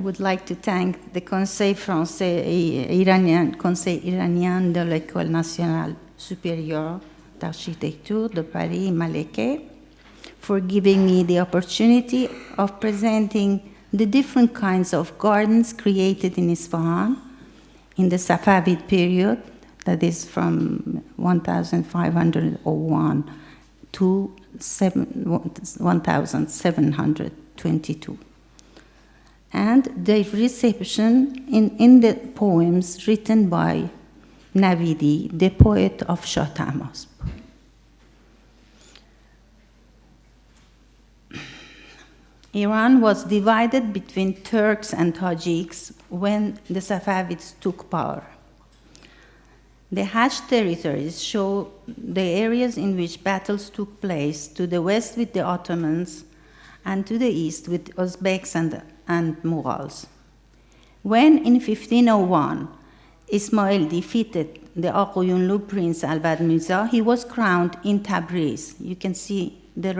would like to thank the Conseil français iranien, Conseil iranien de l'École nationale supérieure d'architecture de Paris, Malaquais, for giving me the opportunity of presenting the different kinds of gardens created in Isfahan in the Safavid period, that is from 1501 to 1722. And the reception in the poems written by Navidi, the poet of Shah Tahmasp. Iran was divided between Turks and Tajiks when the Safavids took power. The Hajj territories show the areas in which battles took place, to the west with the Ottomans and to the east with Uzbeks and Mughals. When in 1501 Ismail defeated the Aqoyunlu prince Alvad Mirza, he was crowned in Tabriz. You can see the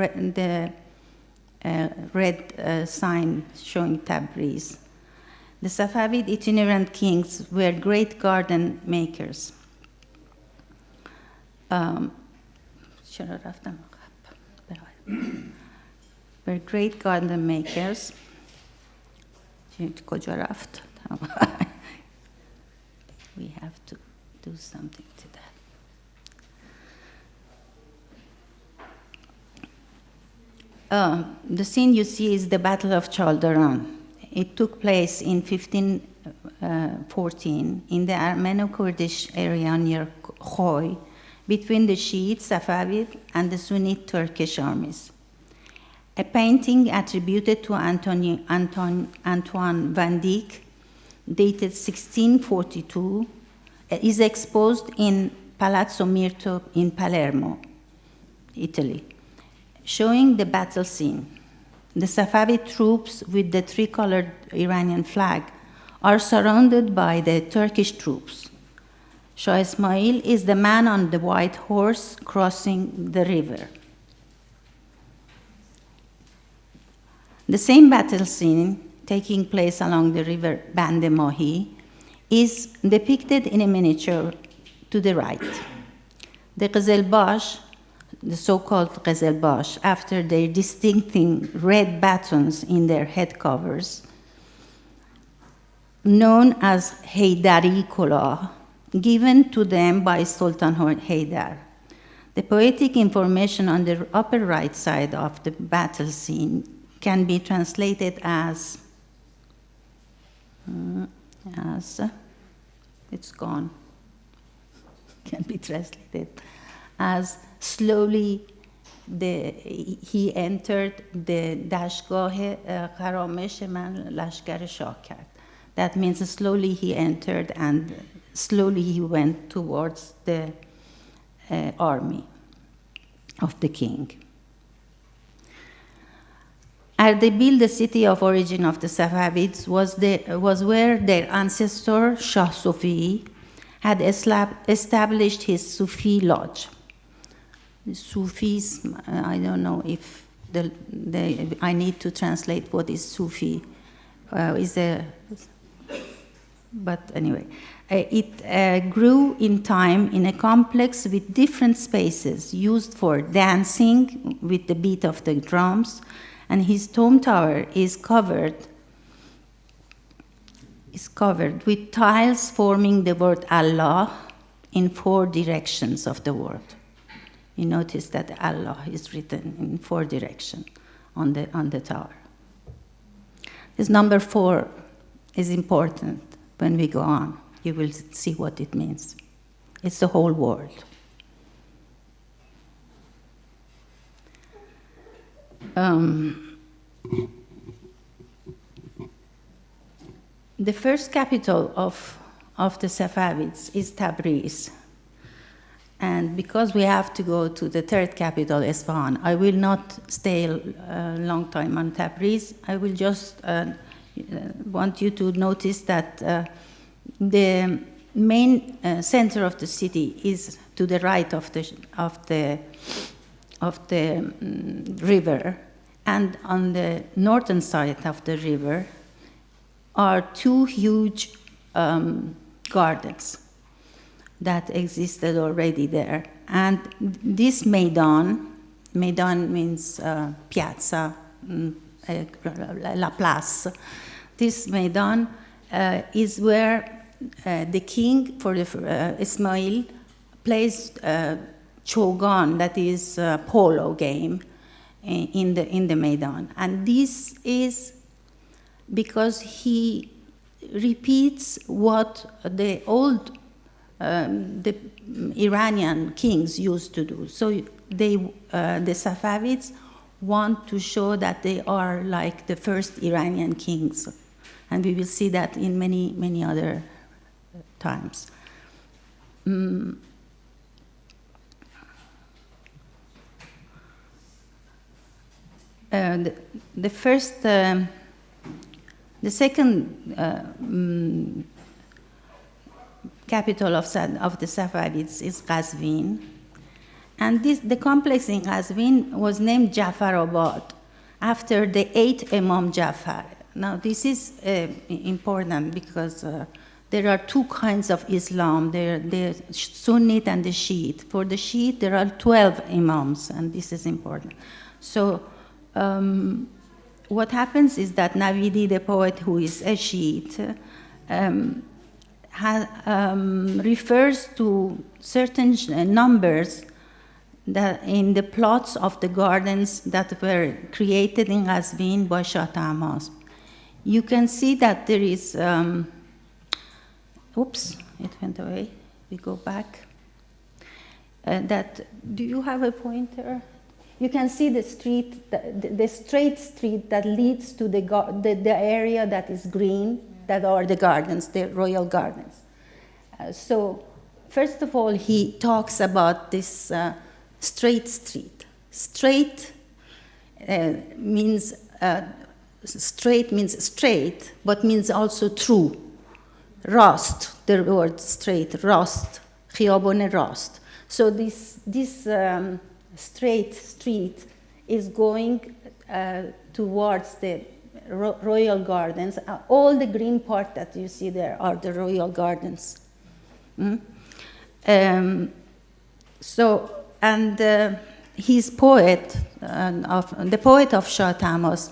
red sign showing Tabriz. The Safavid itinerant kings were great garden makers. Were great garden makers. We have to do something to that. The scene you see is the Battle of Chaldaran. It took place in 1514 in the Armeno-Kurdish area near Khoy, between the Shiite Safavid and the Sunnite Turkish armies. A painting attributed to Antoine van Dyck, dated 1642, is exposed in Palazzo Mirto in Palermo, Italy, showing the battle scene. The Safavid troops with the three-colored Iranian flag are surrounded by the Turkish troops. Shah Ismail is the man on the white horse crossing the river. The same battle scene taking place along the river Bande Mahi is depicted in a miniature to the right. The Qezelbash, the so-called Qezelbash, after their distinctive red batons in their head covers, known as Haydari Kolah, given to them by Sultan Haydar. The poetic information on the upper right side of the battle scene can be translated as it's gone, can be translated as slowly he entered the dashgah Qaramesh man lashkar shah kard. That means slowly he entered and slowly he went towards the army of the king. Ardabil, the city of origin of the Safavids, was where their ancestor Shah Sufi had established his Sufi lodge. The Sufis, I don't know if I need to translate what is Sufi. But anyway, it grew in time in a complex with different spaces used for dancing with the beat of the drums, and his tomb tower is covered with tiles forming the word Allah in 4 directions of the word. You notice that Allah is written in 4 directions on the tower. This number 4 is important. When we go on, you will see what it means. It's the whole world. The first capital of the Safavids is Tabriz. And because we have to go to the third capital, Isfahan, I will not stay a long time on Tabriz. I will just want you to notice that the main center of the city is to the right of the river, and on the northern side of the river are two huge gardens that existed already there. And this Maidan means piazza, la place. This Maidan is where the king, for the Ismail, plays chogan, that is a polo game, in the Maidan. And this is because he repeats what the old the Iranian kings used to do. So the Safavids want to show that they are like the first Iranian kings. And we will see that in many, many other times. The second capital of the Safavids is Qazvin. And the complex in Qazvin was named Jafarabad after the 8th Imam Jafar. Now, this is important because there are two kinds of Islam. The Sunnite and the Shiite. For the Shiite, there are 12 Imams, and this is important. So what happens is that Navidi, the poet who is a Shiite, refers to certain numbers that in the plots of the gardens that were created in Qazvin by Shah Tahmasp. You can see that there is, oops, it went away. We go back. Do you have a pointer? You can see the street, the straight street that leads to the area that is green, that are the gardens, the royal gardens. So, first of all, he talks about this straight street. Straight means straight, but means also true. Rast, the word straight, rast, khiyabon rast. So this straight street is going towards the royal gardens. All the green part that you see there are the royal gardens. His poet, the poet of Shah Tahmasp,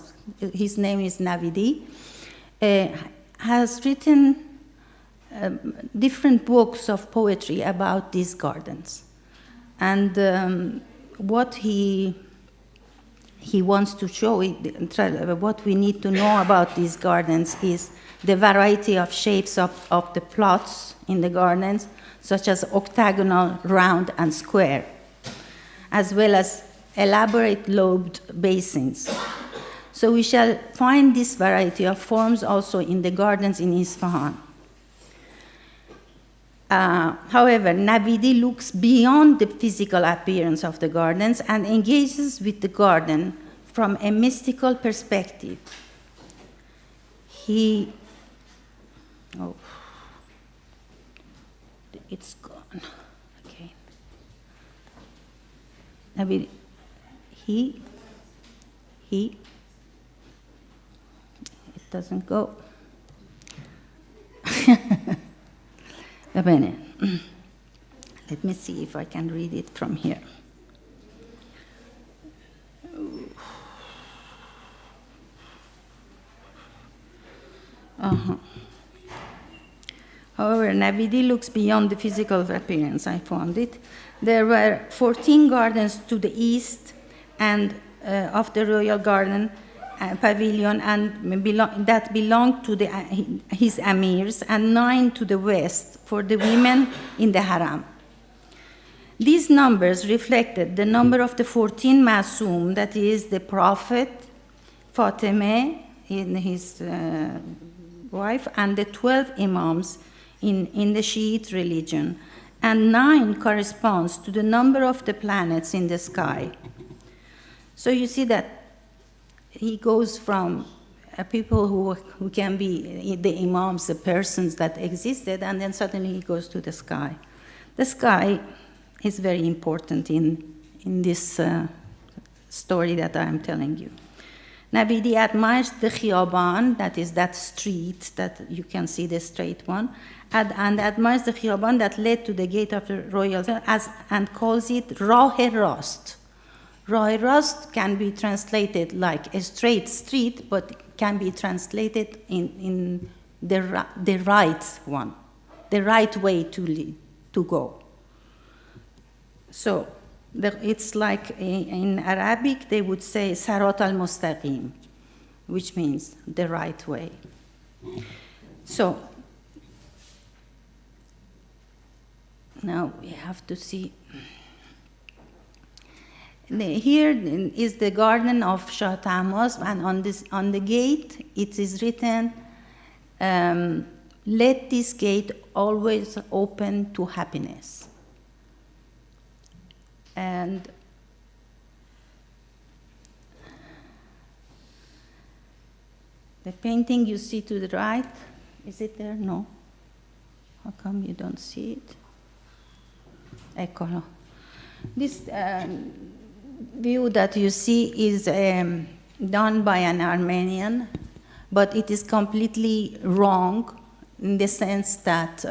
his name is Navidi, has written different books of poetry about these gardens. And what he wants to show, what we need to know about these gardens is the variety of shapes of the plots in the gardens, such as octagonal, round, and square, as well as elaborate lobed basins. So we shall find this variety of forms also in the gardens in Isfahan. However, Navidi looks beyond the physical appearance of the gardens and engages with the garden from a mystical perspective. It's gone. Okay. Navidi, it doesn't go. Bene. Let me see if I can read it from here. However, Navidi looks beyond the physical appearance. I found it. There were 14 gardens to the east and of the royal garden pavilion, and that belonged to his emirs, and 9 to the west for the women in the haram. These numbers reflected the number of the 14 Masum, that is the Prophet, Fatimah, in his wife, and the 12 Imams in the Shiite religion, and 9 corresponds to the number of the planets in the sky. So you see that he goes from people who can be the imams, the persons that existed, and then suddenly he goes to the sky. The sky is very important in this story that I am telling you. Nabidi admires the Khiyaban, that is that street that you can see the straight one, and admires the Khiyaban that led to the gate of the royal and calls it Rah-e-Rast. Rah-e-Rast can be translated like a straight street, but can be translated in the right one, the right way to go. So it's like in Arabic, they would say Sarat al-Mustaqim, which means the right way. So now we have to see. Here is the garden of Shah Tahmasp, and on the gate it is written, let this gate always open to happiness. And the painting you see to the right, is it there? No. How come you don't see it? Eccolo. This view that you see is done by an Armenian, but it is completely wrong in the sense that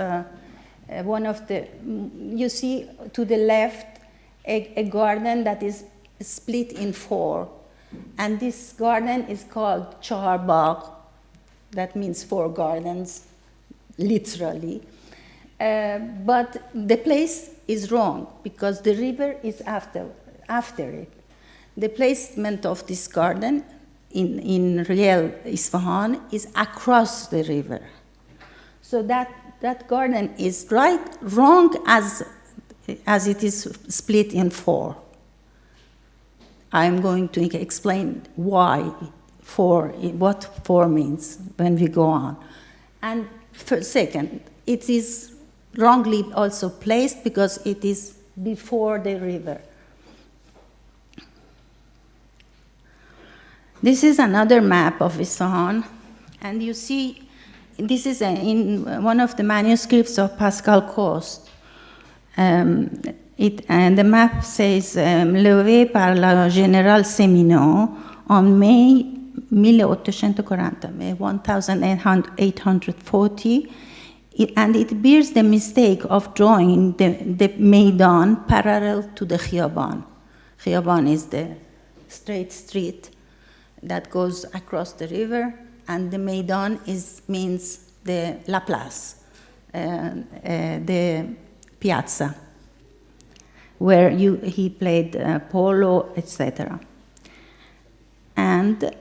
you see to the left a garden that is split in four, and this garden is called Chahar Bagh, that means four gardens, literally. But the place is wrong because the river is after it. The placement of this garden in real Isfahan is across the river. So that garden is wrong as it is split in four. I'm going to explain why what four means when we go on. And second, it is wrongly also placed because it is before the river. This is another map of Isfahan, and you see this is in one of the manuscripts of Pascal Coste. And the map says, levé par le général Séminot en May 1840, and it bears the mistake of drawing the Maidan parallel to the Khiyaban. Khiyaban is the straight street that goes across the river, and the Maidan means the La Place, the piazza, where he played polo, etc. And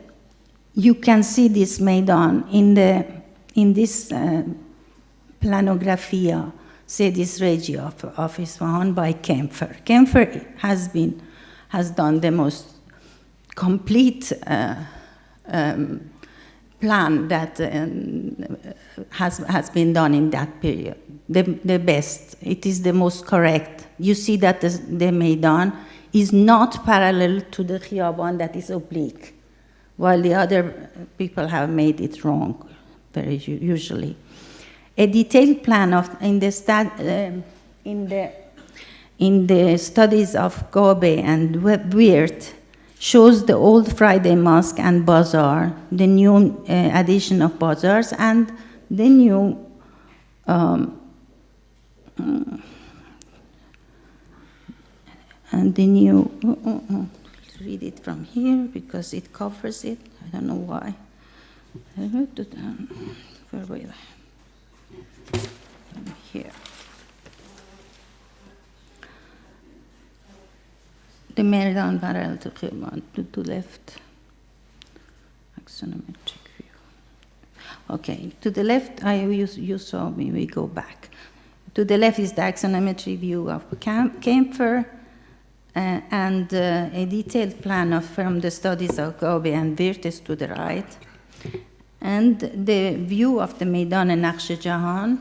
you can see this Maidan in this Planographia Sedis Regi of Isfahan by Kempfer. Kempfer has done the most complete plan that has been done in that period. The best. It is the most correct. You see that the Maidan is not parallel to the Khiyaban that is oblique, while the other people have made it wrong, very usually. A detailed plan in the studies of Gobe and Wirth shows the old Friday Mosque and Bazaar, the new addition of bazaars, and the new read it from here because it covers it. I don't know why. Here. The Maidan parallel to Khiyaban, to left. Axonometric view. Okay, to the left, you saw me, we go back. To the left is the axonometric view of Kempfer, and a detailed plan from the studies of Gobe and Wirth is to the right. And the view of the Maidan and Naqsh Jahan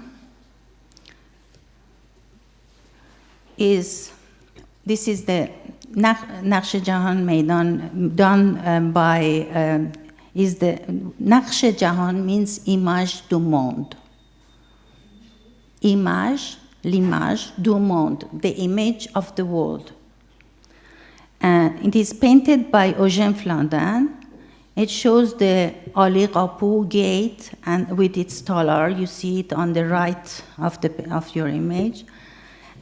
this is the Naqsh Jahan Maidan done by, Naqsh Jahan means image du monde. L'image du monde, the image of the world. It is painted by Eugène Flandin It shows the Ali Qapu gate and with its talar. You see it on the right of your image.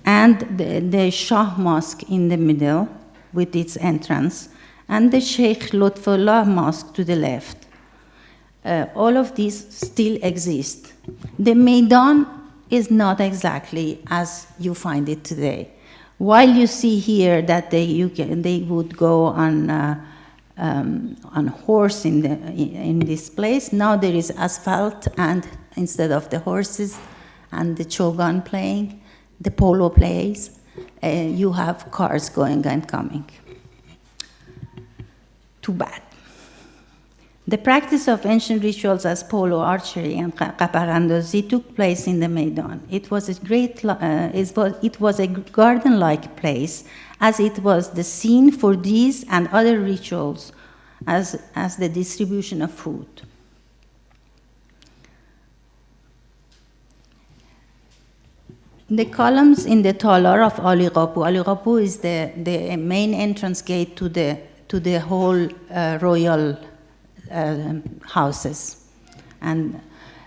And the Shah Mosque in the middle with its entrance. And the Sheikh Lutfullah Mosque to the left. All of these still exist. The Maidan is not exactly as you find it today. While you see here that they would go on horse in this place, now there is asphalt, and instead of the horses and the chogan playing, the polo plays, you have cars going and coming. Too bad. The practice of ancient rituals as polo, archery, and qaparandozi took place in the Maidan. It was a garden-like place, as it was the scene for these and other rituals, as the distribution of food. The columns in the talar of Ali Qapu. Ali Qapu is the main entrance gate to the whole royal houses. And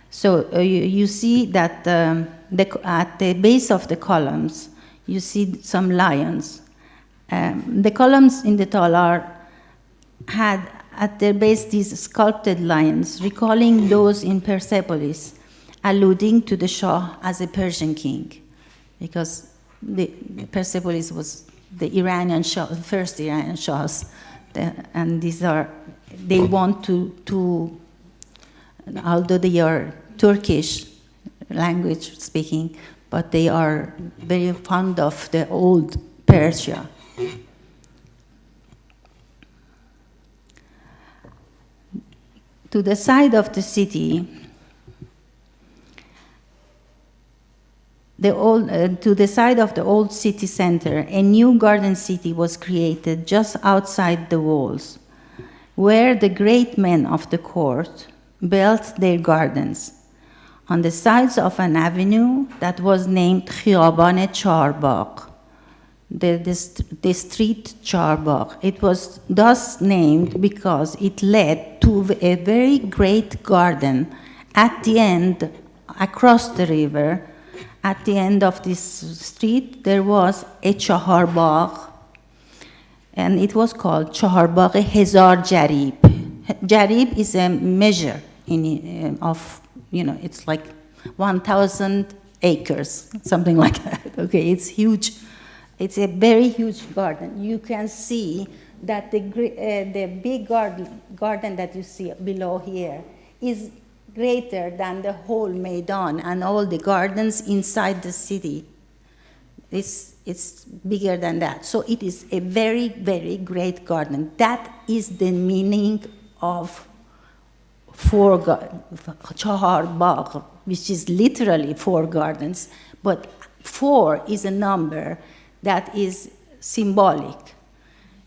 so you see that at the base of the columns, you see some lions. The columns in the talar had at their base these sculpted lions, recalling those in Persepolis, alluding to the Shah as a Persian king, because the Persepolis was the Iranian Shah, the first Iranian Shahs, and they want to, although they are Turkish language speaking, but they are very fond of the old Persia. To the side of the city, to the side of the old city center, a new garden city was created just outside the walls, where the great men of the court built their gardens on the sides of an avenue that was named Khiyaban Charbagh, the street Charbagh. It was thus named because it led to a very great garden at the end, across the river. At the end of this street, there was a Chaharbagh, and it was called Chaharbagh Hezar Jarib. Jarib is a measure of, it's like 1,000 acres, something like that. Okay, it's huge. It's a very huge garden. You can see that the big garden that you see below here is greater than the whole Maidan and all the gardens inside the city. It's bigger than that. So it is a very, very great garden. That is the meaning of Chahar Bagh, which is literally 4 gardens, but 4 is a number that is symbolic.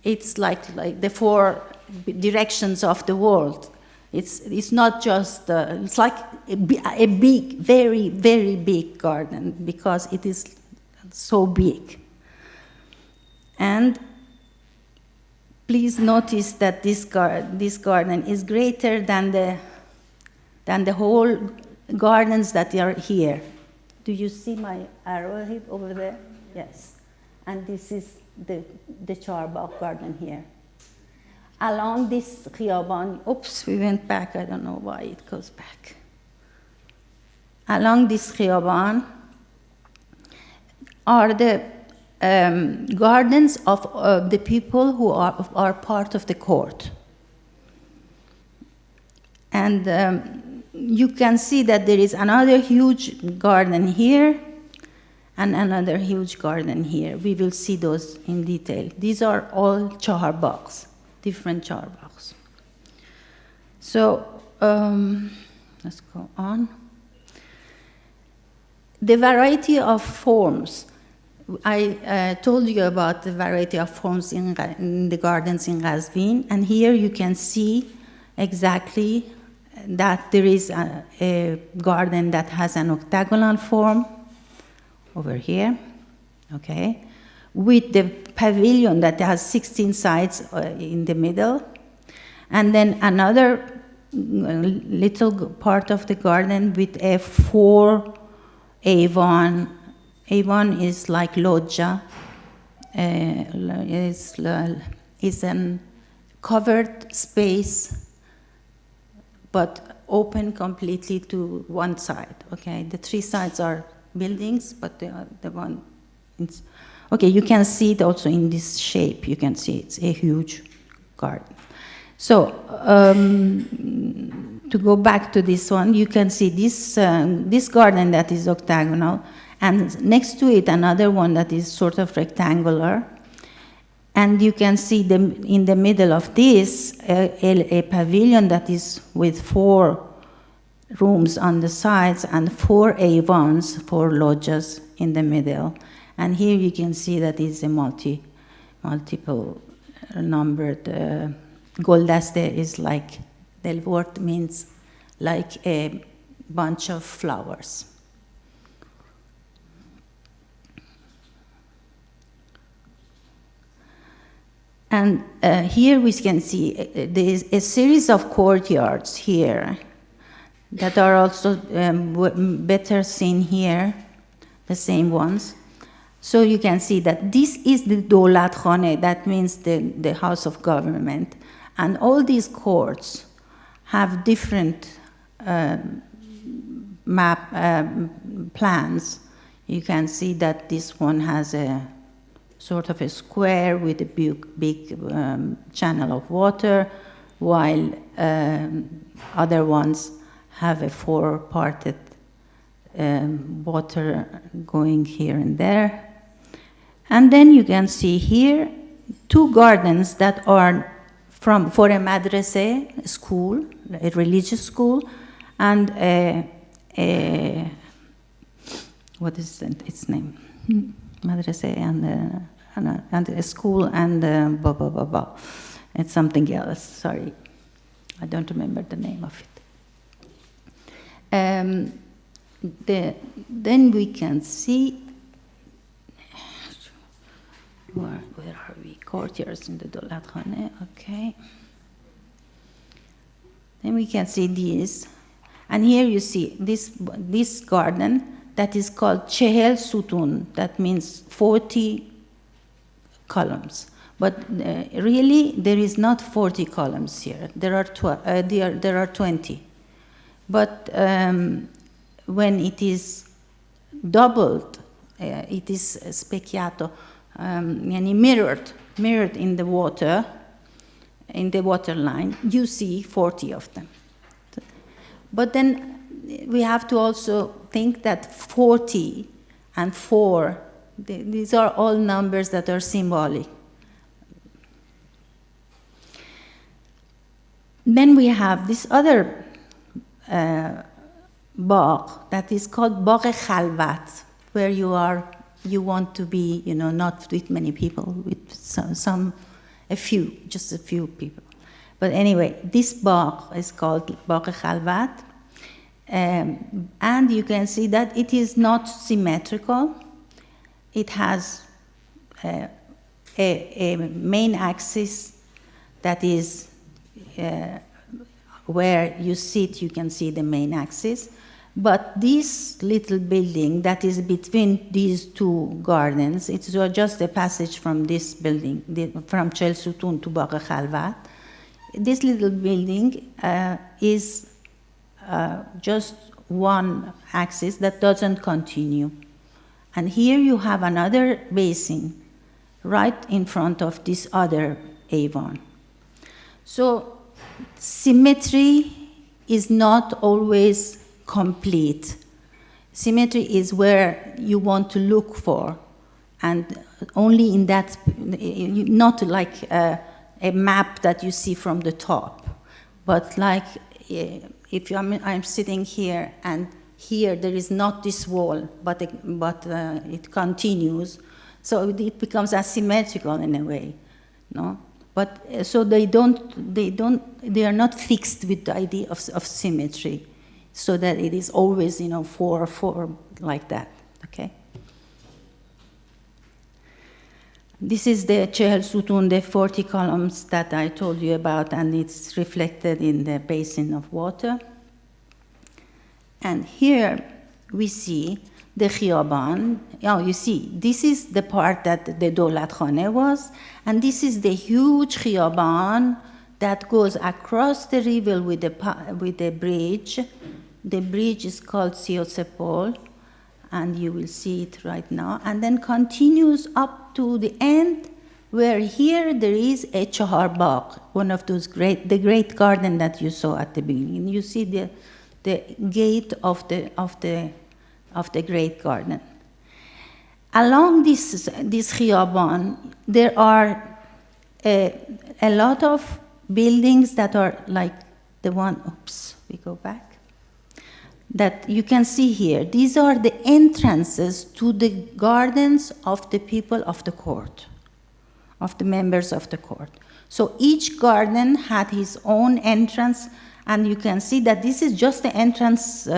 It's like the 4 directions of the world. It's not just, it's like a big, very, very big garden, because it is so big. And please notice that this garden is greater than the whole gardens that are here. Do you see my arrowhead over there? Yes. And this is the Charbagh garden here. Along this Khiyaban, oops, we went back, I don't know why it goes back. Along this Khiyaban are the gardens of the people who are part of the court. And you can see that there is another huge garden here and another huge garden here. We will see those in detail. These are all Chaharbaghs, different Chaharbaghs. So let's go on. The variety of forms. I told you about the variety of forms in the gardens in Qazvin, and here you can see exactly that there is a garden that has an octagonal form over here, okay, with the pavilion that has 16 sides in the middle, And then another little part of the garden with a 4 avon. Avon is like loggia. Is a covered space, but open completely to one side. Okay, the 3 sides are buildings, but the one. Okay, you can see it also in this shape. You can see it's a huge garden. So to go back to this one, you can see this this garden that is octagonal, and next to it another one that is sort of rectangular. And you can see in the middle of this a pavilion that is with 4 rooms on the sides and 4 avons, 4 loggias in the middle. And here you can see that it's a multiple numbered. Goldaste is like, the word means like a bunch of flowers. And here we can see there is a series of courtyards here that are also better seen here, the same ones. So you can see that this is the Dolat Khane, that means the house of government. And all these courts have different plans. You can see that this one has a sort of a square with a big channel of water, while other ones have a 4-parted water going here and there. And then you can see here 2 gardens that are for a madrasa school, a religious school, and what is its name? Madrasa and a school and it's something else. Sorry, I don't remember the name of it. Then we can see where are we? Courtyards in the Dolat Khane. Okay. Then we can see these, and here you see this garden that is called Chehel Sutun. That means 40 columns. But really, there is not 40 columns here. There are 20. But when it is doubled, it is specchiato, mirrored in the water line, you see 40 of them. But then we have to also think that 40 and 4, these are all numbers that are symbolic. Then we have this other bagh that is called Bagh Khalwat, where you want to be, not with many people, with just a few people. But anyway, this bagh is called Bagh Khalwat, and you can see that it is not symmetrical. It has a main axis that is where you sit, you can see the main axis. But this little building that is between these 2 gardens, it's just a passage from this building, from Chehel Sutun to Bagh Khalwat. This little building is just one axis that doesn't continue. And here you have another basin right in front of this other avon. So symmetry is not always complete. Symmetry is where you want to look for, and only in that, not like a map that you see from the top, but like if I'm sitting here and here there is not this wall, but it continues, so it becomes asymmetrical in a way, no? But so they are not fixed with the idea of symmetry, so that it is always 4 like that. Okay. This is the Chehel Sutun, the 40 columns that I told you about, and it's reflected in the basin of water. And here we see the Khiyaban. Oh, you see, this is the part that the Dolat Khane was, and this is the huge Khiyaban that goes across the river with the bridge. The bridge is called Siosepol, and you will see it right now, and then continues up to the end, where here there is a Chahar Bagh, one of those the great garden that you saw at the beginning. You see the gate of the great garden. Along this Khiyaban, there are a lot of buildings that are like the one, oops, we go back, that you can see here. These are the entrances to the gardens of the people of the court, of the members of the court. So each garden had his own entrance, and you can see that this is just the entrance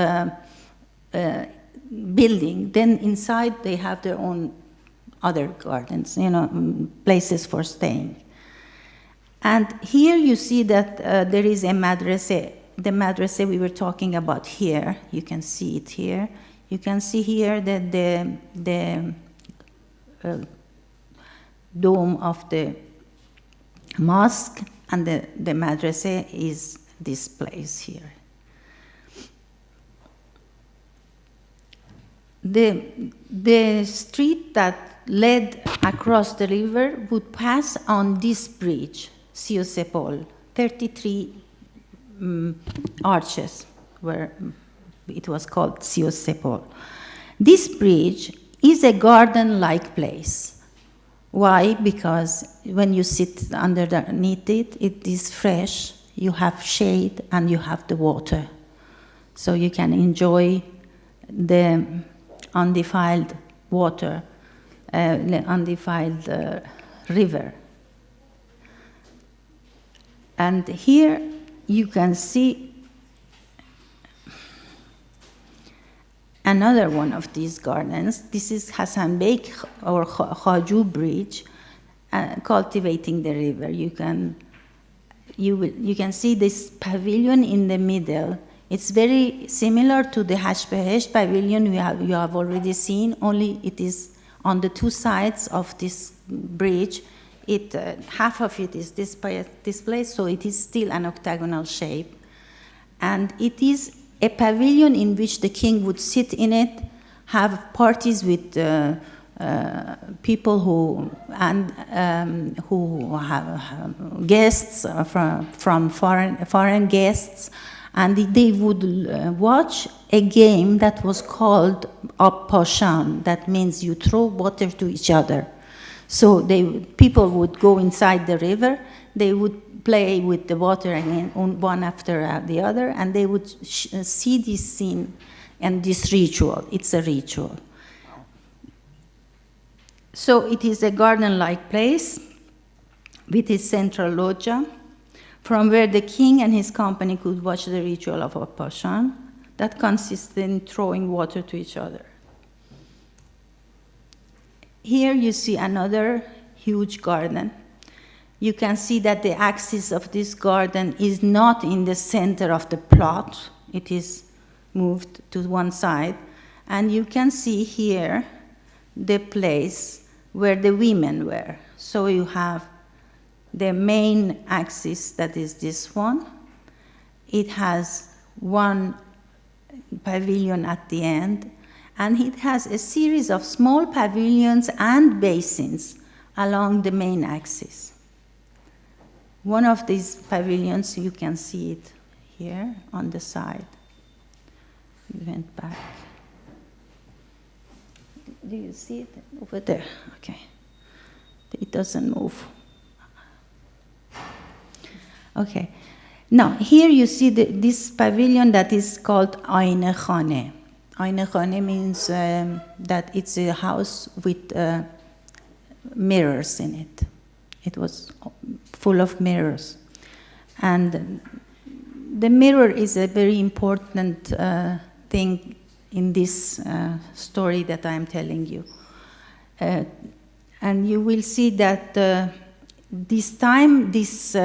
building. Then inside they have their own other gardens, places for staying. And here you see that there is a madrasa. The madrasa we were talking about here, you can see it here. You can see here that the dome of the mosque, and the madrasa is this place here. The street that led across the river would pass on this bridge, Siosepol, 33 arches, where it was called Siosepol. This bridge is a garden-like place. Why? Because when you sit underneath it, it is fresh, you have shade, and you have the water. So you can enjoy the undefiled water, the undefiled river. And here you can see another one of these gardens. This is Hassan Bey or Khaju Bridge, cultivating the river. You can see this pavilion in the middle. It's very similar to the Hashbehesh pavilion you have already seen, only it is on the two sides of this bridge. Half of it is this place, so it is still an octagonal shape. And it is a pavilion in which the king would sit in it, have parties with people who have guests from foreign guests, and they would watch a game that was called Ab Pashan. That means you throw water to each other. So people would go inside the river, they would play with the water again, one after the other, and they would see this scene and this ritual. It's a ritual. So it is a garden-like place with its central loggia, from where the king and his company could watch the ritual of Pashan that consisted in throwing water to each other. Here you see another huge garden. You can see that the axis of this garden is not in the center of the plot. It is moved to one side. And you can see here the place where the women were. So you have the main axis, that is this one. It has one pavilion at the end, and it has a series of small pavilions and basins along the main axis. One of these pavilions, you can see it here on the side. We went back. Do you see it over there? Okay. It doesn't move. Okay. Now, here you see this pavilion that is called Aine Khane. Aine Khane means that it's a house with mirrors in it. It was full of mirrors. And the mirror is a very important thing in this story that I'm telling you. And you will see that this time, this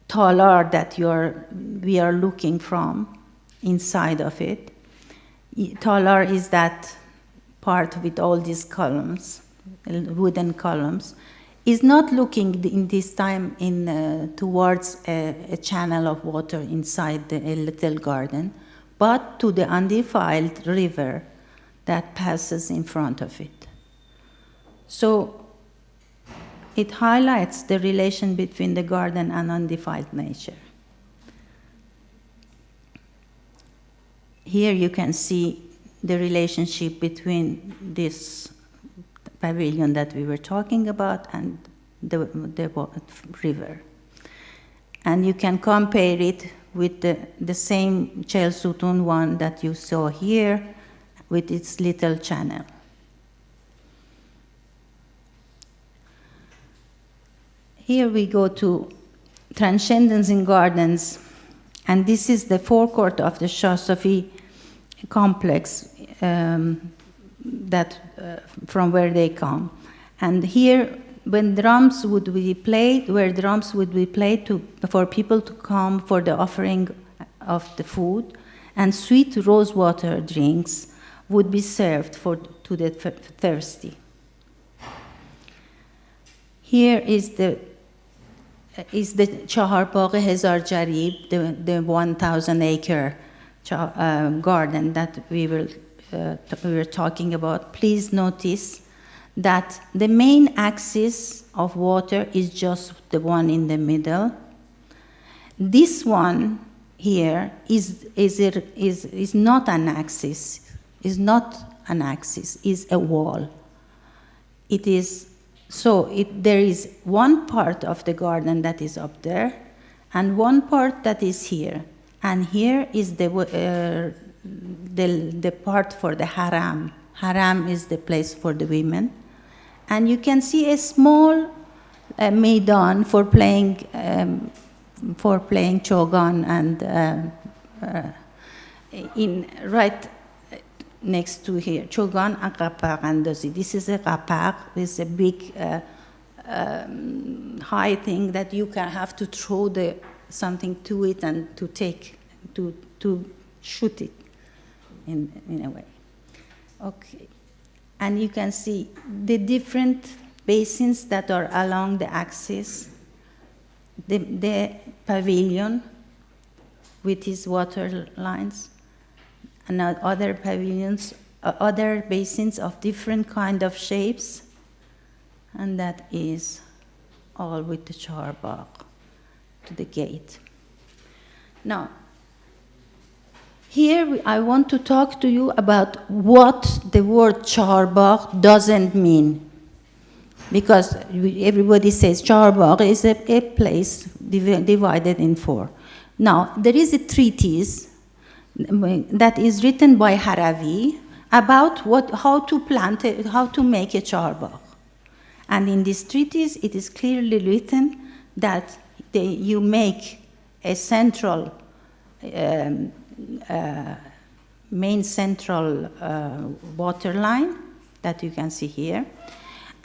talar that we are looking from inside of it, talar is that part with all these columns, wooden columns, is not looking in this time towards a channel of water inside a little garden, but to the undefiled river that passes in front of it. So it highlights the relation between the garden and undefiled nature. Here you can see the relationship between this pavilion that we were talking about and the river. And you can compare it with the same Chel Sutun one that you saw here with its little channel. Here we go to Transcendence in Gardens, and this is the forecourt of the Shah Safi complex from where they come. And here, when drums would be played, for people to come for the offering of the food, and sweet rosewater drinks would be served to the thirsty. Here is the Chahar Bagh Hezar Jarib, the 1,000-acre garden that we were talking about. Please notice that the main axis of water is just the one in the middle. This one here is not an axis. Is not an axis. Is a wall. It is. So there is one part of the garden that is up there, and one part that is here. And here is the part for the haram. Haram is the place for the women. And you can see a small maidan for playing chogan, and right next to here, chogan and qapaq andazi. This is a qapaq. This is a big high thing that you can have to throw something to it and to shoot it in a way. Okay. And you can see the different basins that are along the axis. The pavilion with its water lines, and other pavilions, other basins of different kind of shapes, and that is all with the Chahar Bagh to the gate. Now, here I want to talk to you about what the word Chahar Bagh doesn't mean. Because everybody says Chahar Bagh is a place divided in four. Now, there is a treatise that is written by Haravi about how to make a Chahar Bagh. And in this treatise, it is clearly written that you make a central, main central water line that you can see here.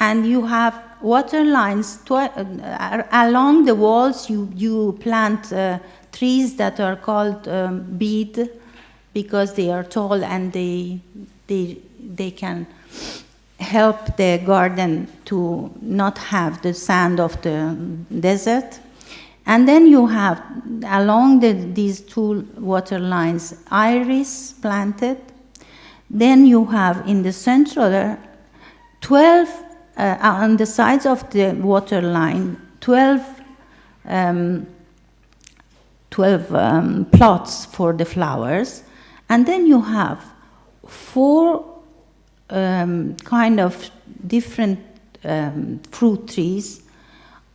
And you have water lines along the walls. You plant trees that are called bead because they are tall and they can help the garden to not have the sand of the desert. And then you have along these two water lines iris planted. Then you have in the central 12 on the sides of the water line, 12 plots for the flowers, and then you have 4 kind of different fruit trees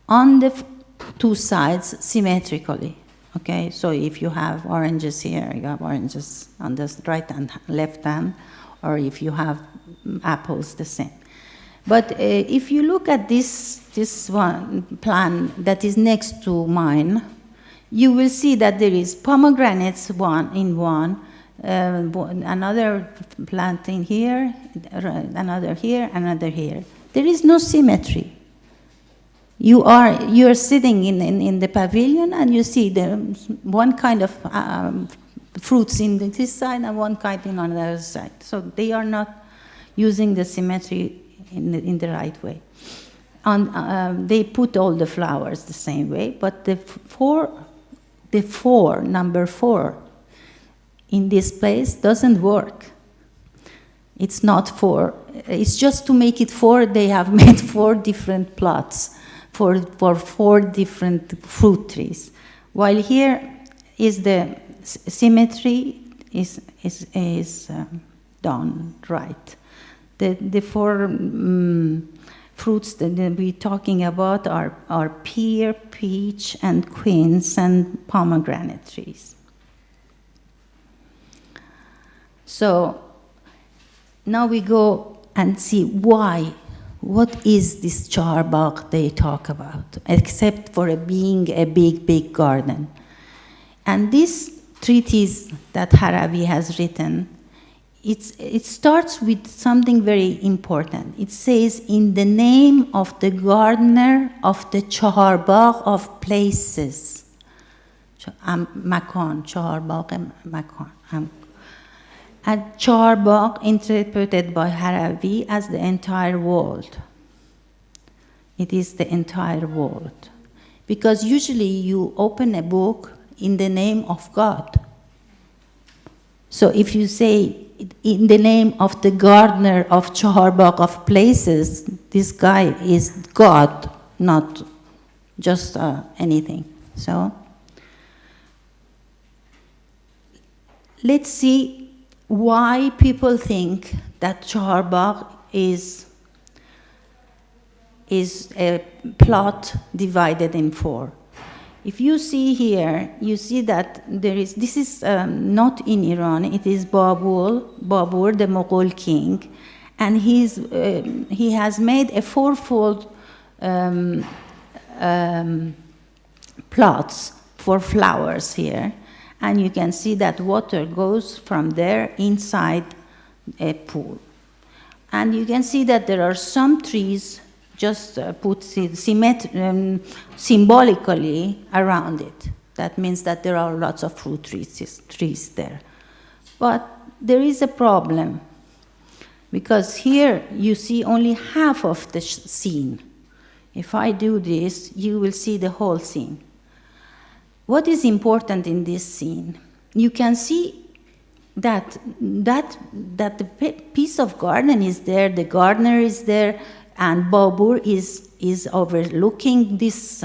on the 2 sides symmetrically. Okay, so if you have oranges here, you have oranges on the right and left hand, or if you have apples, the same. But if you look at this one plan that is next to mine, you will see that there is pomegranates in one, another planting here, another here, another here. There is no symmetry. You are sitting in the pavilion and you see one kind of fruits in this side and one kind on the other side. So they are not using the symmetry in the right way. They put all the flowers the same way, but number four in this place doesn't work. It's not four. It's just to make it four. They have made 4 different plots for 4 different fruit trees. While here is the symmetry is done right. The 4 fruits that we're talking about are pear, peach, and quince, and pomegranate trees. So now we go and see why. What is this charbagh they talk about, except for being a big garden? And this treatise that Harawi has written, it starts with something very important. It says, in the name of the gardener of the charbagh of places. Makan, charbagh, makan. And charbagh interpreted by Harawi as the entire world. It is the entire world. Because usually you open a book in the name of God. So if you say, in the name of the gardener of charbagh of places, this guy is God, not just anything. So let's see why people think that charbagh is a plot divided in 4. If you see here, you see that this is not in Iran, it is Babur, the Mughal king, and he has made a 4-fold plots for flowers here. And you can see that water goes from there inside a pool. And you can see that there are some trees just put symbolically around it. That means that there are lots of fruit trees there. But there is a problem, because here you see only half of the scene. If I do this, you will see the whole scene. What is important in this scene? You can see that the piece of garden is there, the gardener is there, and Babur is overlooking this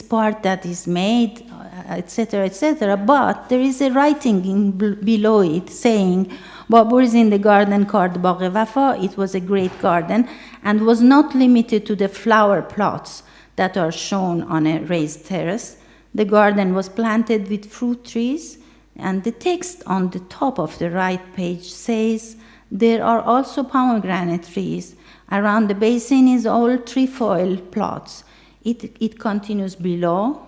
part that is made, etc., etc. But there is a writing below it saying, Babur is in the garden called Bagh Wafa. It was a great garden and was not limited to the flower plots that are shown on a raised terrace. The garden was planted with fruit trees, and the text on the top of the right page says, there are also pomegranate trees. Around the basin is all trefoil plots. It continues below.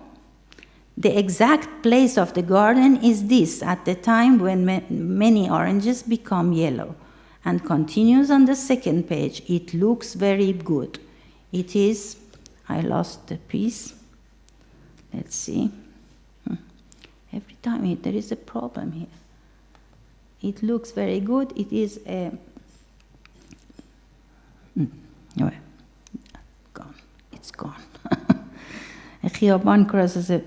The exact place of the garden is this, at the time when many oranges become yellow, and continues on the second page. It looks very good. It is, I lost the piece. Let's see. Every time there is a problem here. It looks very good. It is a... gone. It's gone. A khiyaban crosses a...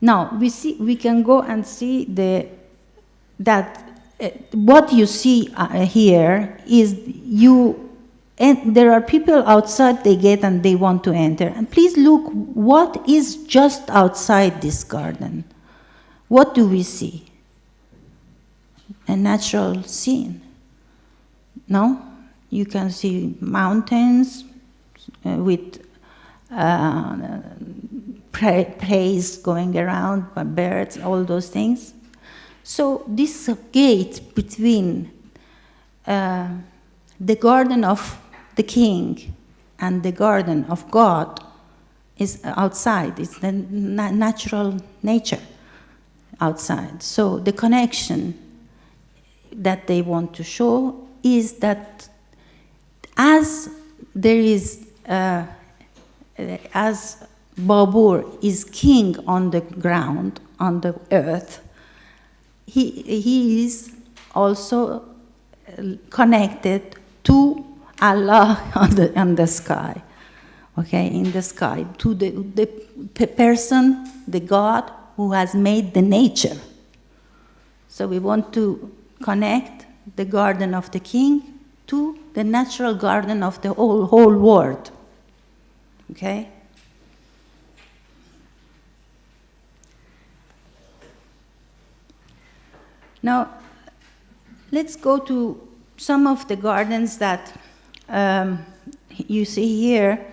Now, we can go and see that what you see here is and there are people outside, they get and they want to enter. And please look, what is just outside this garden? What do we see? A natural scene. No? You can see mountains with praise going around, by birds, all those things. So this gate between the garden of the king and the garden of God is outside. It's the natural nature outside. So the connection that they want to show is that as there is, as Babur is king on the ground, on the earth, he is also connected to Allah on the sky, okay, in the sky, to the person, the God who has made the nature. So we want to connect the garden of the king to the natural garden of the whole world, okay? Now, let's go to some of the gardens that you see here.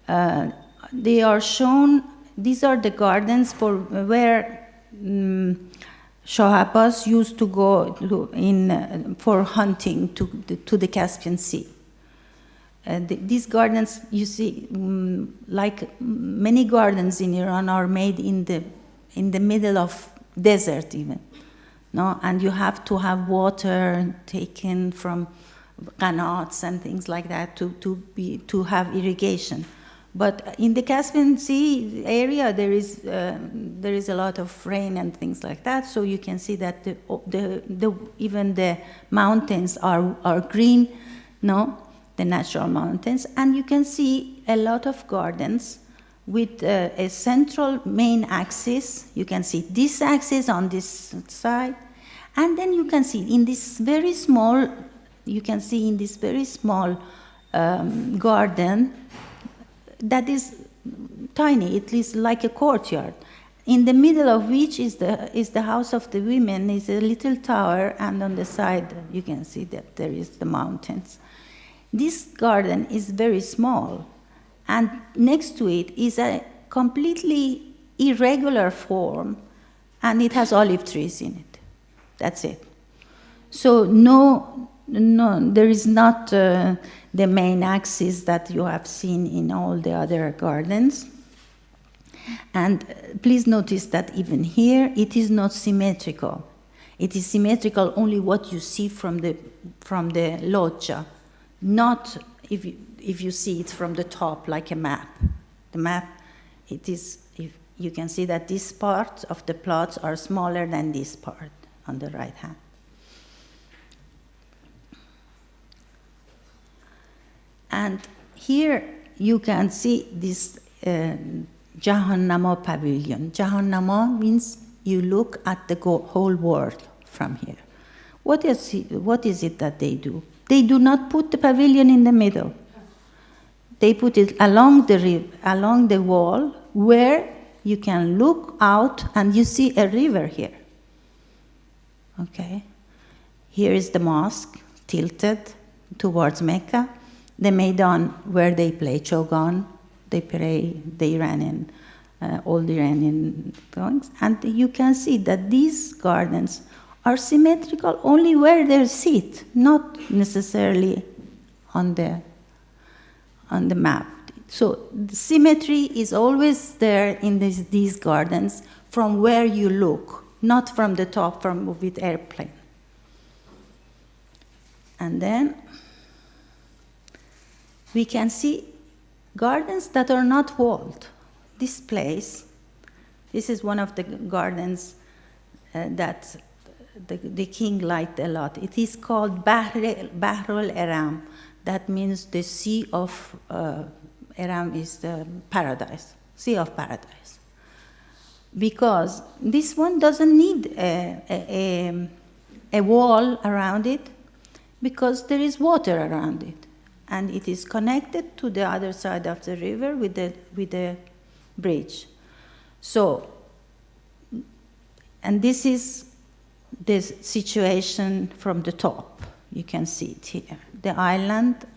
They are shown, these are the gardens for where Shah Abbas used to go for hunting to the Caspian Sea. These gardens, you see, like many gardens in Iran, are made in the middle of desert even. No, and you have to have water taken from qanats and things like that to have irrigation. But in the Caspian Sea area, there is a lot of rain and things like that. So you can see that even the mountains are green, no, the natural mountains, and you can see a lot of gardens with a central main axis. You can see this axis on this side, and then you can see in this very small, garden that is tiny. It is like a courtyard, in the middle of which is the house of the women, is a little tower, and on the side you can see that there is the mountains. This garden is very small, and next to it is a completely irregular form, and it has olive trees in it. That's it. So no, there is not the main axis that you have seen in all the other gardens. And please notice that even here, it is not symmetrical. It is symmetrical only what you see from the loggia, not if you see it from the top like a map. The map, it is, if you can see that this part of the plots are smaller than this part on the right hand. And here you can see this Jahannama pavilion. Jahannama means you look at the whole world from here. What is it that they do? They do not put the pavilion in the middle. They put it along the wall where you can look out and you see a river here. Okay? Here is the mosque tilted towards Mecca, the Maidan where they play Chogan, they pray the Iranian, all the Iranian things, and you can see that these gardens are symmetrical only where they sit, not necessarily on the map. So the symmetry is always there in these gardens from where you look, not from the top with airplane. And then we can see gardens that are not walled. This place, this is one of the gardens that the king liked a lot. It is called Bahrul Aram. That means the sea of Aram is the paradise, sea of paradise. Because this one doesn't need a wall around it, because there is water around it, and it is connected to the other side of the river with the bridge. So, and this is the situation from the top. You can see it here, the island,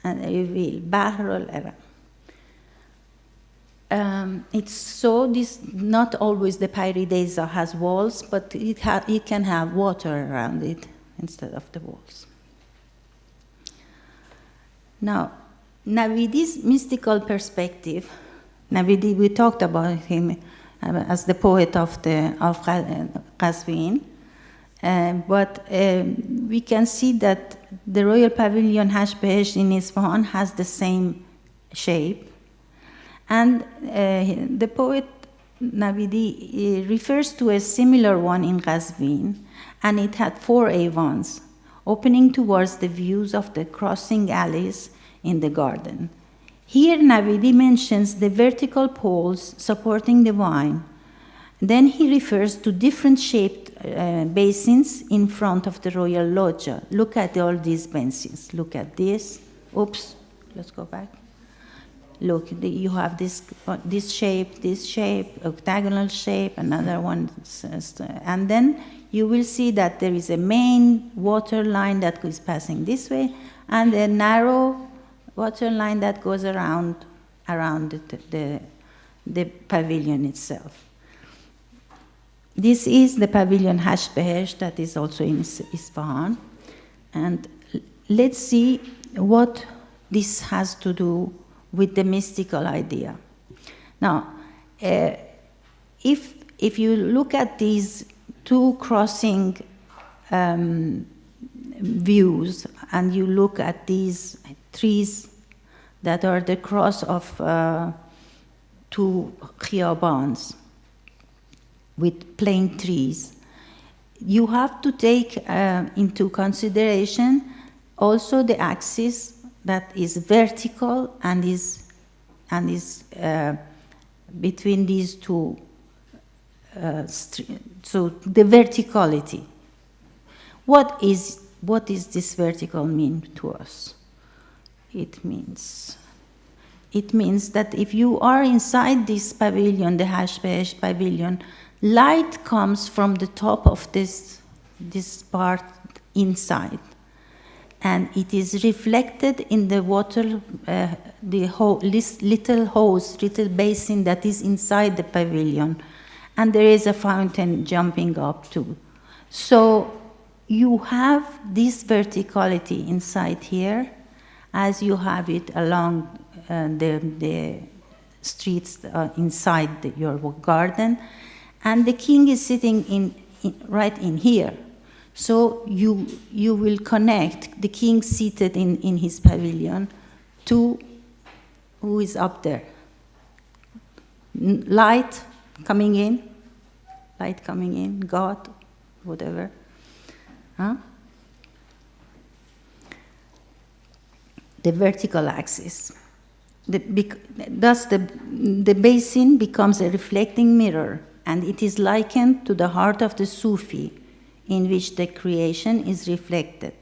and I reveal Bahrul Aram. It's so this not always the Pyridesa has walls, but it can have water around it instead of the walls. Now, Navidi's mystical perspective. Navidi, we talked about him as the poet of Qazvin. But we can see that the royal pavilion Hash Behesh in Isfahan has the same shape. And the poet Nabidi refers to a similar one in Qazvin, and it had 4 avans, opening towards the views of the crossing alleys in the garden. Here Nabidi mentions the vertical poles supporting the vine. Then he refers to different shaped basins in front of the royal loggia. Look at all these basins. Look at this. Oops, let's go back. Look, you have this shape, octagonal shape, another one, and then you will see that there is a main water line that is passing this way, and a narrow water line that goes around the pavilion itself. This is the pavilion Hash Behesh that is also in Isfahan, and let's see what this has to do with the mystical idea. Now, if you look at these 2 crossing views, and you look at these trees that are the cross of 2 khiyabans with plain trees, you have to take into consideration also the axis that is vertical and is between these 2. So the verticality. What is this vertical mean to us? It means that if you are inside this pavilion, the Hash Behesh pavilion, light comes from the top of this part inside, and it is reflected in the water, this little basin that is inside the pavilion, and there is a fountain jumping up too. So you have this verticality inside here, as you have it along the streets inside your garden, and the king is sitting right in here. So you will connect the king seated in his pavilion to who is up there. Light coming in, God, whatever. Huh? The vertical axis. Thus the basin becomes a reflecting mirror, and it is likened to the heart of the Sufi, in which the creation is reflected.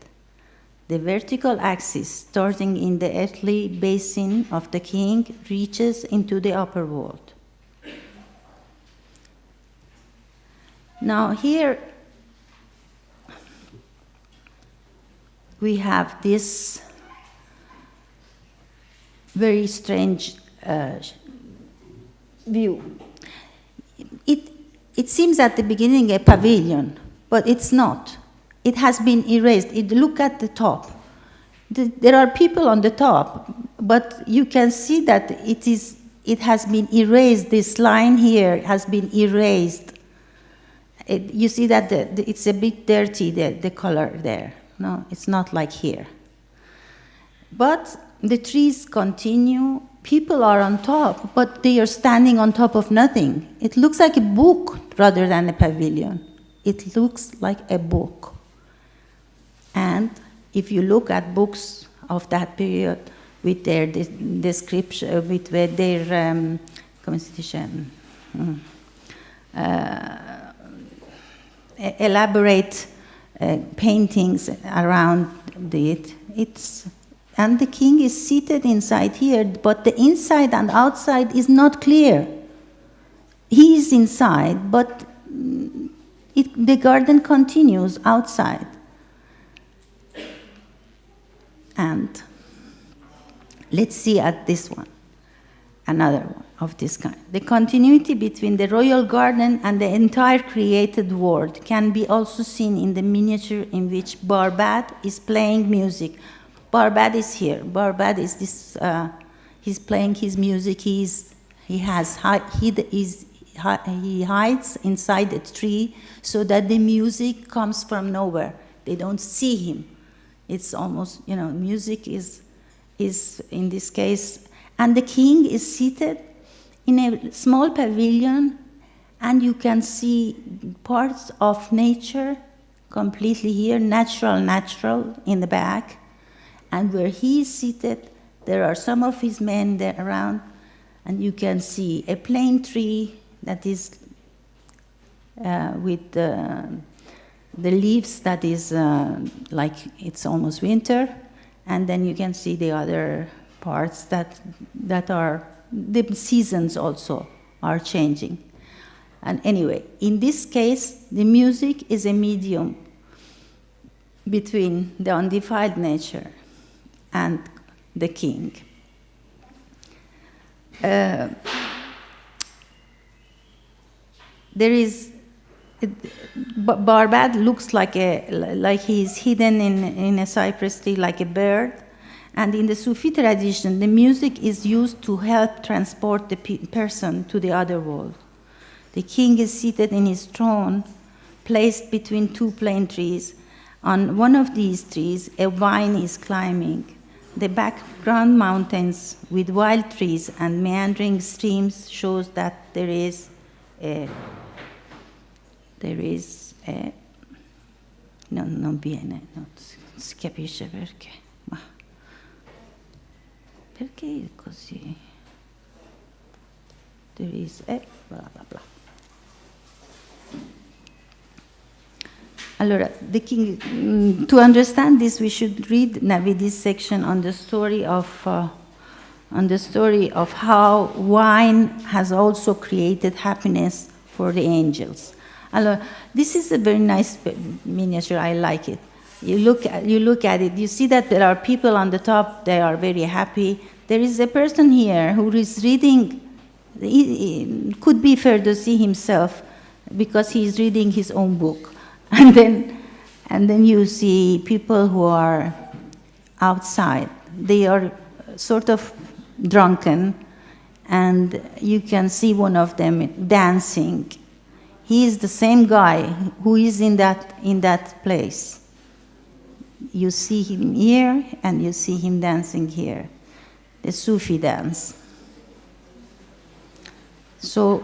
The vertical axis, starting in the earthly basin of the king, reaches into the upper world. Now here we have this very strange view. It seems at the beginning a pavilion, but it's not. It has been erased. Look at the top. There are people on the top, but you can see that it has been erased. This line here has been erased. You see that it's a bit dirty, the color there. No, it's not like here. But the trees continue. People are on top, but they are standing on top of nothing. It looks like a book rather than a pavilion. It looks like a book. And if you look at books of that period with their description, with their elaborate paintings around it, and the king is seated inside here, but the inside and outside is not clear. He is inside, but the garden continues outside. And let's see at this one, another one of this kind. The continuity between the royal garden and the entire created world can be also seen in the miniature in which Barbad is playing music. Barbad is here. Barbad is this. He's playing his music. He is he hides inside a tree so that the music comes from nowhere. They don't see him. It's almost, music is in this case. And the king is seated in a small pavilion, and you can see parts of nature completely here, natural in the back. And where he is seated, there are some of his men there around, and you can see a plane tree that is with the leaves that is like it's almost winter, and then you can see the other parts that are, the seasons also are changing. And anyway, in this case, the music is a medium between the undefiled nature and the king. There is, Barbad looks like he's hidden in a cypress tree like a bird. And in the Sufi tradition, the music is used to help transport the person to the other world. The king is seated in his throne, placed between two plane trees. On one of these trees, a vine is climbing. The background mountains with wild trees and meandering streams shows that there is a non viene, non si capisce perché, ma perché è così? There is a blah blah blah. Allora, the king, to understand this, we should read Navidi's section on the story of how wine has also created happiness for the angels. Allora, this is a very nice miniature. I like it. You look at it. You see that there are people on the top. They are very happy. There is a person here who is reading. It could be Ferdowsi himself, because he is reading his own book. And then you see people who are outside. They are sort of drunken, and you can see one of them dancing. He is the same guy who is in that place. You see him here, and you see him dancing here, the Sufi dance. So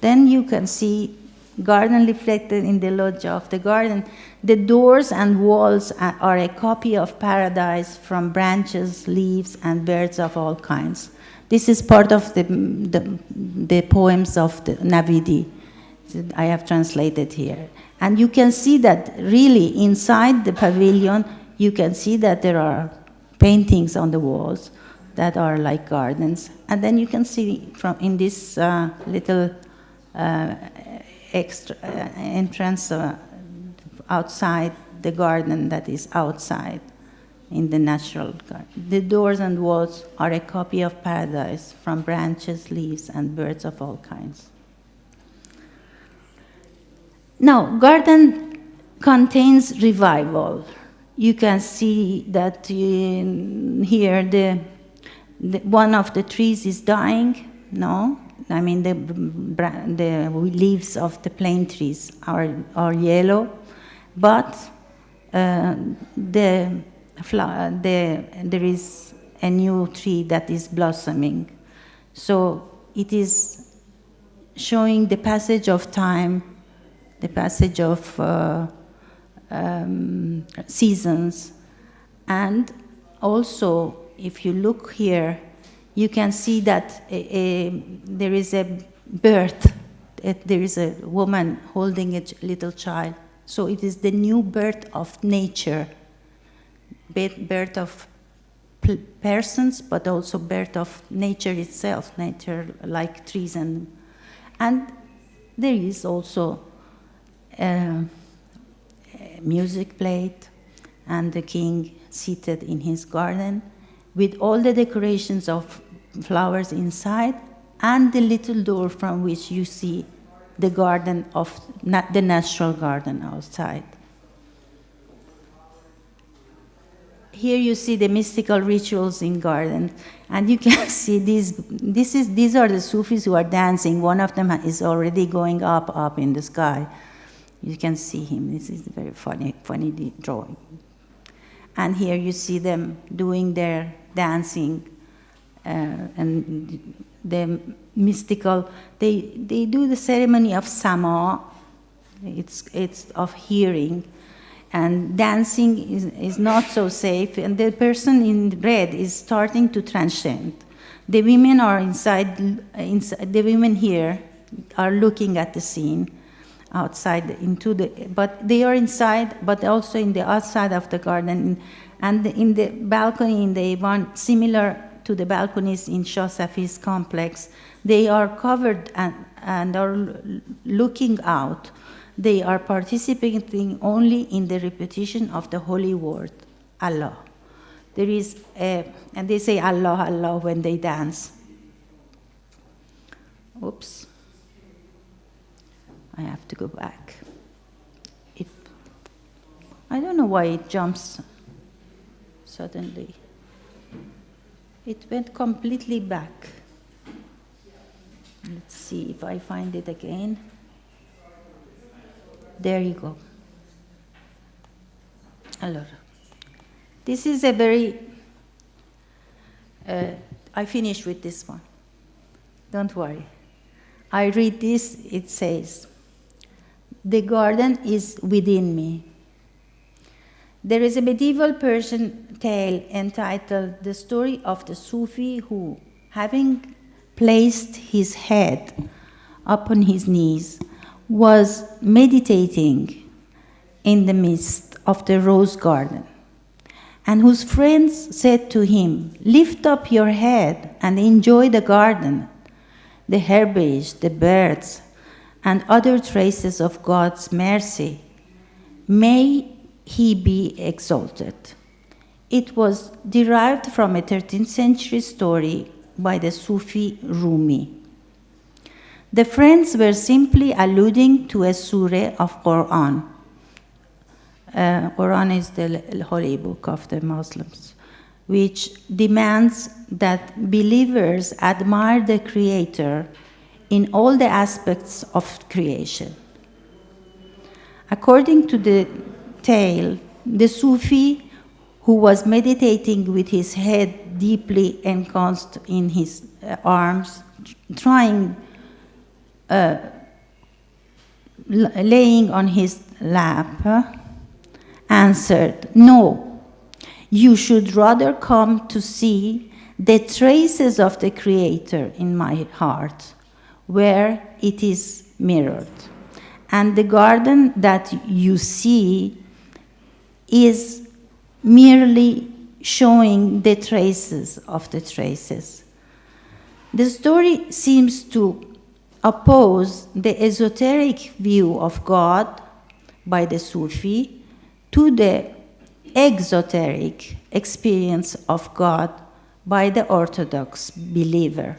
then you can see garden reflected in the loggia of the garden. The doors and walls are a copy of paradise from branches, leaves, and birds of all kinds. This is part of the poems of the Navidi that I have translated here. And you can see that really inside the pavilion, you can see that there are paintings on the walls that are like gardens. And then you can see from in this little extra entrance outside the garden that is outside in the natural garden. The doors and walls are a copy of paradise from branches, leaves, and birds of all kinds. Now, garden contains revival. You can see that here one of the trees is dying, no? I mean, the leaves of the plane trees are yellow, but there is a new tree that is blossoming. So it is showing the passage of time, the passage of seasons, and also, if you look here, you can see that there is a birth. There is a woman holding a little child. So it is the new birth of nature, birth of persons, but also birth of nature itself, nature like trees. And there is also a music played, and the king seated in his garden, with all the decorations of flowers inside, and the little door from which you see the garden of the natural garden outside. here you see the mystical rituals in garden, and you can see these are the Sufis who are dancing. One of them is already going up in the sky. You can see him. This is a very funny drawing. And here you see them doing their dancing, and the mystical. They do the ceremony of sama. It's of hearing, and dancing is not so safe. And the person in red is starting to transcend. The women are inside. The women here are looking at the scene outside but they are inside, but also in the outside of the garden, and in the balcony in the Ivan, similar to the balconies in Shah Safi's complex, they are covered and are looking out. They are participating only in the repetition of the holy word, Allah. There is and they say Allah, Allah when they dance. Oops. I have to go back. I don't know why it jumps suddenly. It went completely back. Let's see if I find it again. There you go. Allora, this is a very, I finish with this one. Don't worry. I read this, it says, "The garden is within me." There is a medieval Persian tale entitled "The Story of the Sufi who, having placed his head upon his knees, was meditating in the midst of the rose garden, and whose friends said to him, 'Lift up your head and enjoy the garden, the herbage, the birds, and other traces of God's mercy. May he be exalted.'" It was derived from a 13th century story by the Sufi Rumi. The friends were simply alluding to a surah of Quran. Quran is the holy book of the Muslims, which demands that believers admire the Creator in all the aspects of creation. According to the tale, the Sufi who was meditating with his head deeply ensconced in his arms, laying on his lap, answered, "No, you should rather come to see the traces of the Creator in my heart, where it is mirrored. And the garden that you see is merely showing the traces of the traces." The story seems to oppose the esoteric view of God by the Sufi to the exoteric experience of God by the Orthodox believer.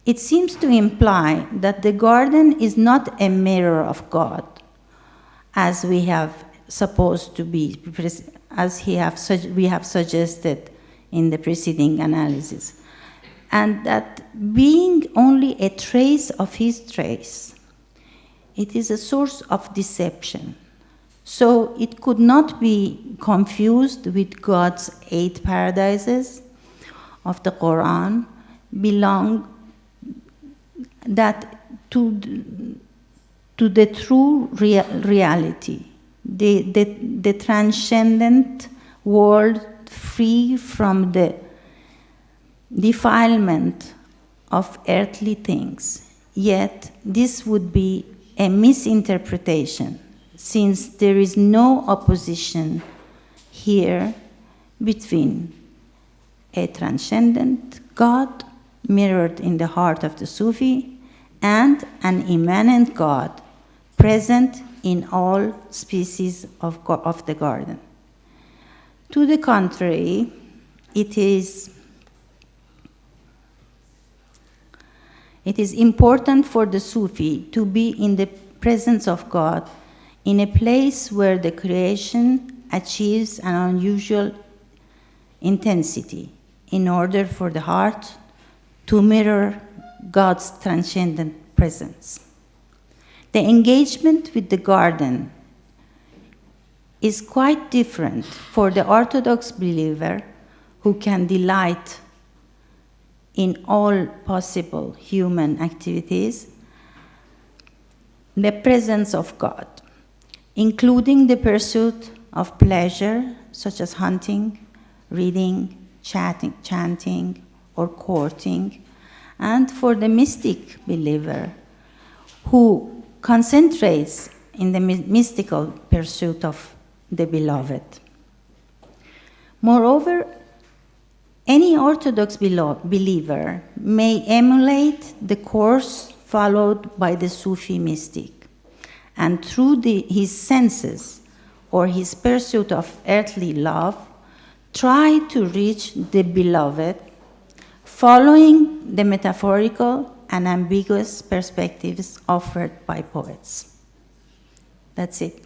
It seems to imply that the garden is not a mirror of God, as we have supposed to be, as we have suggested in the preceding analysis, and that being only a trace of his trace, it is a source of deception. So it could not be confused with God's 8 paradises of the Quran, belong that to the true reality, the transcendent world free from the defilement of earthly things. Yet this would be a misinterpretation, since there is no opposition here between a transcendent God mirrored in the heart of the Sufi and an immanent God present in all species of the garden. To the contrary, it is important for the Sufi to be in the presence of God, in a place where the creation achieves an unusual intensity in order for the heart to mirror God's transcendent presence. The engagement with the garden is quite different for the Orthodox believer who can delight in all possible human activities, the presence of God, including the pursuit of pleasure, such as hunting, reading, chanting, or courting, and for the mystic believer who concentrates in the mystical pursuit of the beloved. Moreover, any Orthodox believer may emulate the course followed by the Sufi mystic, and through his senses or his pursuit of earthly love, try to reach the beloved, following the metaphorical and ambiguous perspectives offered by poets. That's it.